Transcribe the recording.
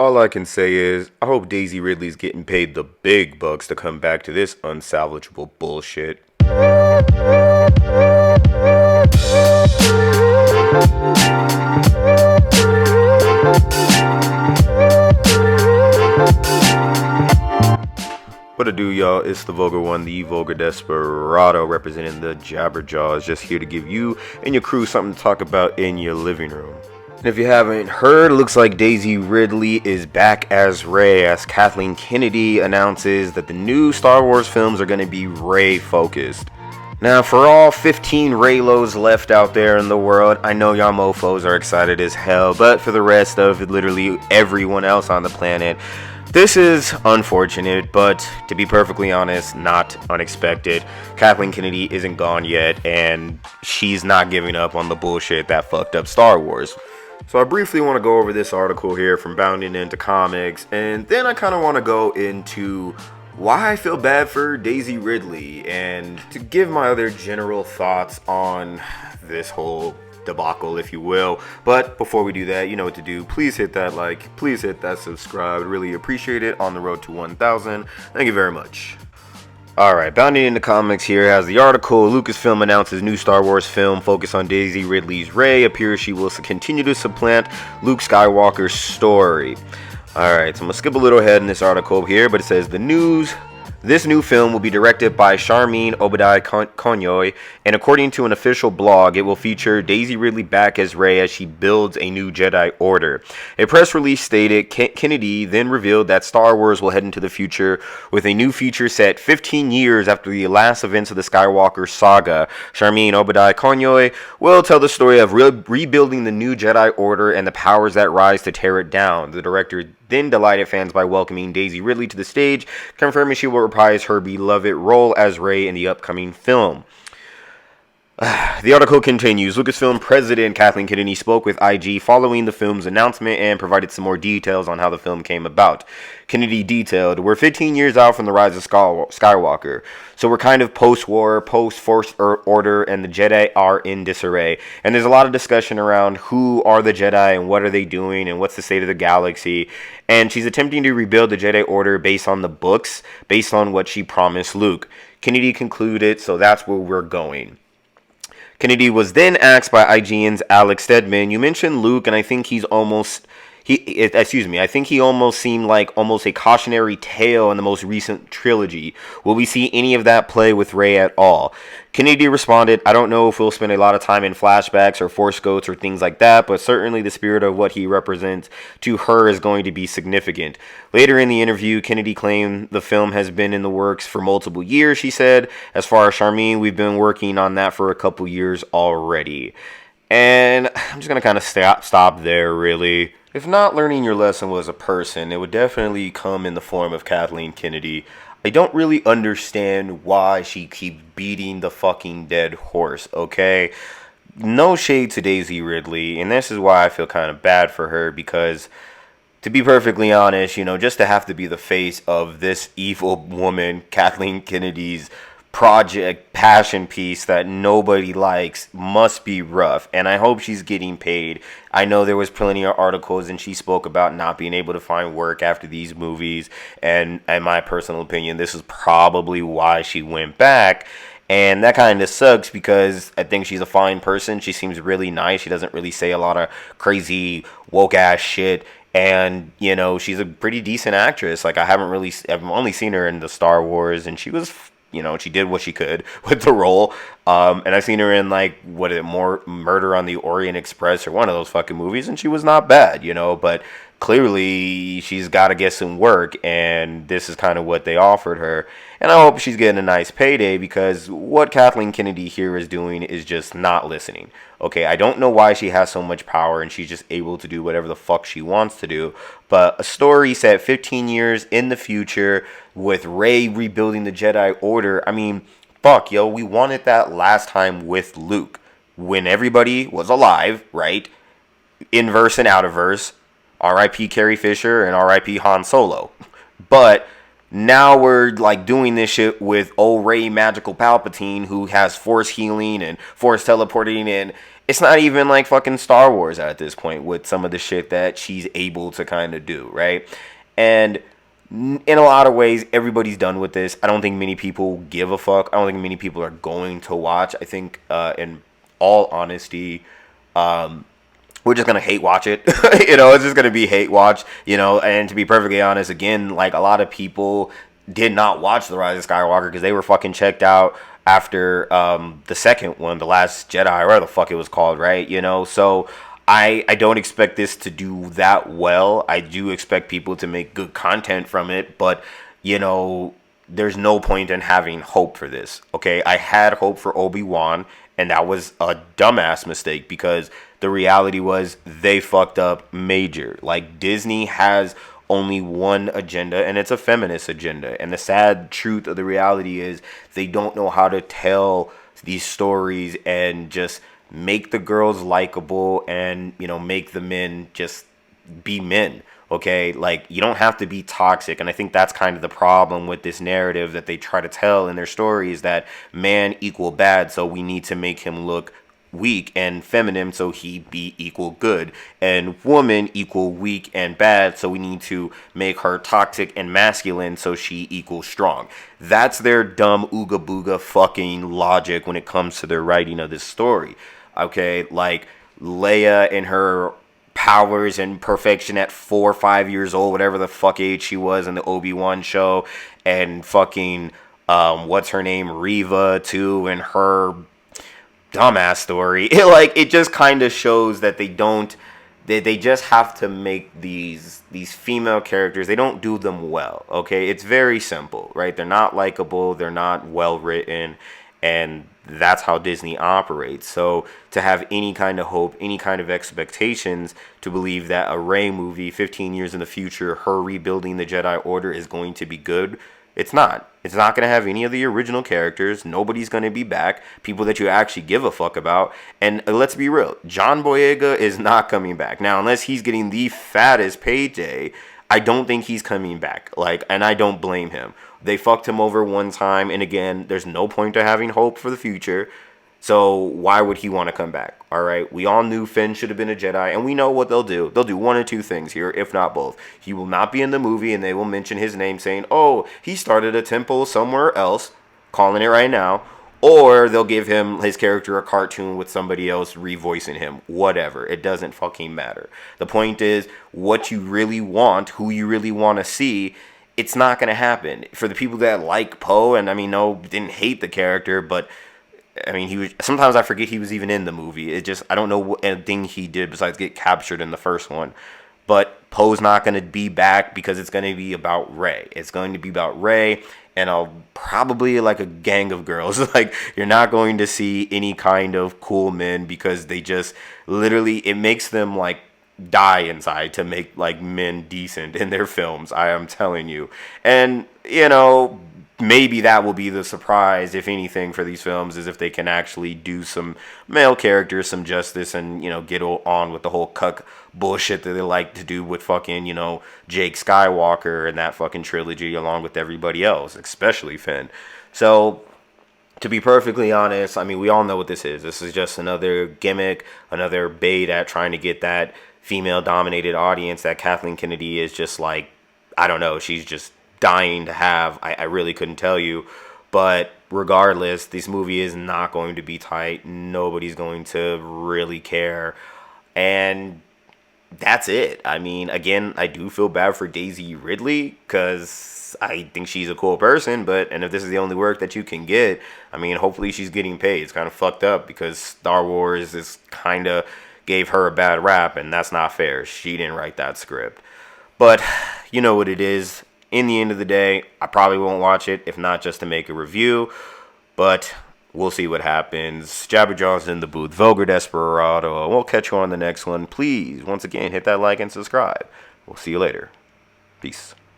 All I can say is, I hope Daisy Ridley's getting paid the big bucks to come back to this unsalvageable bullshit. What to do, y'all? It's the Vulgar One, the Vulgar Desperado, representing the Jabberjaws, just here to give you and your crew something to talk about in your living room. And if you haven't heard, it looks like Daisy Ridley is back as Rey, as Kathleen Kennedy announces that the new Star Wars films are going to be Rey focused. Now, for all 15 Reylos left out there in the world, I know y'all mofos are excited as hell, but for the rest of literally everyone else on the planet, this is unfortunate, but to be perfectly honest, not unexpected. Kathleen Kennedy isn't gone yet, and she's not giving up on the bullshit that fucked up Star Wars. So I briefly want to go over this article here from Bounding Into Comics, and then I kind of want to go into why I feel bad for Daisy Ridley, and to give my other general thoughts on this whole debacle, if you will. But before we do that, you know what to do. Please hit that like, please hit that subscribe. I'd really appreciate it on the road to 1,000. Thank you very much. Alright, Bounding Into Comics here has the article. Lucasfilm announces new Star Wars film focused on Daisy Ridley's Rey. Appears she will continue to supplant Luke Skywalker's story. Alright, so I'm going to skip a little ahead in this article here, but it says this new film will be directed by Sharmeen Obaidi-Chinoy, and according to an official blog, it will feature Daisy Ridley back as Rey as she builds a new Jedi Order. A press release stated Kennedy then revealed that Star Wars will head into the future with a new feature set 15 years after the last events of the Skywalker saga. Sharmeen Obaidi-Chinoy will tell the story of rebuilding the new Jedi Order and the powers that rise to tear it down. The director then delighted fans by welcoming Daisy Ridley to the stage, confirming she will reprise her beloved role as Rey in the upcoming film. The article continues. Lucasfilm president Kathleen Kennedy spoke with IG following the film's announcement and provided some more details on how the film came about. Kennedy detailed, "We're 15 years out from the rise of Skywalker, so we're kind of post-war, post-First Order, and the Jedi are in disarray. And there's a lot of discussion around who are the Jedi and what are they doing and what's the state of the galaxy. And she's attempting to rebuild the Jedi Order based on the books, based on what she promised Luke." Kennedy concluded, "So that's where we're going." Kennedy was then asked by IGN's Alex Stedman, "You mentioned Luke, and I think he almost seemed like almost a cautionary tale in the most recent trilogy. Will we see any of that play with Rey at all?" Kennedy responded, "I don't know if we'll spend a lot of time in flashbacks or force ghosts or things like that, but certainly the spirit of what he represents to her is going to be significant." Later in the interview, Kennedy claimed the film has been in the works for multiple years, she said. "As far as Sharmeen, we've been working on that for a couple years already." And I'm just going to kind of stop there, really. If not learning your lesson was a person, it would definitely come in the form of Kathleen Kennedy. I don't really understand why she keeps beating the fucking dead horse, okay? No shade to Daisy Ridley, and this is why I feel kind of bad for her, because to be perfectly honest, you know, just to have to be the face of this evil woman, Kathleen Kennedy's project passion piece that nobody likes, must be rough, and I hope she's getting paid. I know there was plenty of articles and she spoke about not being able to find work after these movies, and in my personal opinion, this is probably why she went back. And that kind of sucks because I think she's a fine person. She seems really nice. She doesn't really say a lot of crazy woke ass shit. And, you know, she's a pretty decent actress. Like, I've only seen her in the Star Wars, and she was, you know, she did what she could with the role. And I've seen her in, like, Murder on the Orient Express or one of those fucking movies, and she was not bad, you know. But clearly she's got to get some work, and this is kind of what they offered her. And I hope she's getting a nice payday, because what Kathleen Kennedy here is doing is just not listening. Okay, I don't know why she has so much power and she's just able to do whatever the fuck she wants to do. But a story set 15 years in the future with Rey rebuilding the Jedi Order. I mean, fuck, yo, we wanted that last time with Luke, when everybody was alive, right? Inverse and out of verse. R.I.P. Carrie Fisher and R.I.P. Han Solo. But now we're like doing this shit with old Rey Magical Palpatine, who has force healing and force teleporting, and it's not even like fucking Star Wars at this point with some of the shit that she's able to kind of do, right? And in a lot of ways, everybody's done with this. I don't think many people give a fuck. I don't think many people are going to watch. I think, in all honesty, we're just gonna hate watch it. It's just gonna be hate watch. And to be perfectly honest, again, like a lot of people did not watch The Rise of Skywalker because they were fucking checked out after the second one, The Last Jedi, or whatever the fuck it was called, right? So I don't expect this to do that well. I do expect people to make good content from it, but there's no point in having hope for this. Okay, I had hope for Obi-Wan, and that was a dumbass mistake because the reality was they fucked up major. Like, Disney has only one agenda, and it's a feminist agenda. And the sad truth of the reality is they don't know how to tell these stories and just make the girls likable and, make the men just be men. Okay, like, you don't have to be toxic. And I think that's kind of the problem with this narrative that they try to tell in their stories, that man equal bad, so we need to make him look weak, and feminine, so he be equal good, and woman equal weak and bad, so we need to make her toxic and masculine, so she equals strong. That's their dumb ooga booga fucking logic when it comes to their writing of this story. Okay, like Leia and her powers and perfection at 4 or 5 years old, whatever the fuck age she was in the Obi-Wan show, and fucking what's her name, Reva too, and her dumbass story. It just kind of shows that they just have to make these female characters, they don't do them well. Okay, it's very simple, right? They're not likable, they're not well written, and that's how Disney operates. So to have any kind of hope, any kind of expectations to believe that a Rey movie 15 years in the future, her rebuilding the Jedi Order, is going to be good, it's not. It's not going to have any of the original characters. Nobody's going to be back. People that you actually give a fuck about. And let's be real, John Boyega is not coming back. Now, unless he's getting the fattest payday, I don't think he's coming back. And I don't blame him. They fucked him over one time, and again, there's no point to having hope for the future. So why would he want to come back? All right, we all knew Finn should have been a Jedi, and we know what they'll do. They'll do one or two things here, if not both. He will not be in the movie, and they will mention his name saying, oh, he started a temple somewhere else, calling it right now. Or they'll give him his character a cartoon with somebody else revoicing him. Whatever. It doesn't fucking matter. The point is, what you really want, who you really want to see, it's not going to happen. For the people that like Poe, and didn't hate the character, but he was, sometimes I forget he was even in the movie. I don't know what anything he did besides get captured in the first one. But Poe's not going to be back because it's going to be about Rey. It's going to be about Rey and probably like a gang of girls. You're not going to see any kind of cool men because they just literally, it makes them die inside to make men decent in their films. I am telling you. And maybe that will be the surprise, if anything, for these films, is if they can actually do some male characters some justice and get on with the whole cuck bullshit that they like to do with fucking Jake Skywalker and that fucking trilogy, along with everybody else, especially Finn. So to be perfectly honest, we all know what this is. This is just another gimmick, another bait at trying to get that female-dominated audience that Kathleen Kennedy is just I don't know, she's just dying to have. I really couldn't tell you. But regardless, this movie is not going to be tight. Nobody's going to really care. And that's it. Again, I do feel bad for Daisy Ridley because I think she's a cool person. And if this is the only work that you can get, hopefully she's getting paid. It's kind of fucked up because Star Wars is kind of gave her a bad rap, and that's not fair. She didn't write that script. But you know what it is. In the end of the day, I probably won't watch it, if not just to make a review. But we'll see what happens. Jabberjaw's in the booth. Vulgar Desperado. We'll catch you on the next one. Please, once again, hit that like and subscribe. We'll see you later. Peace.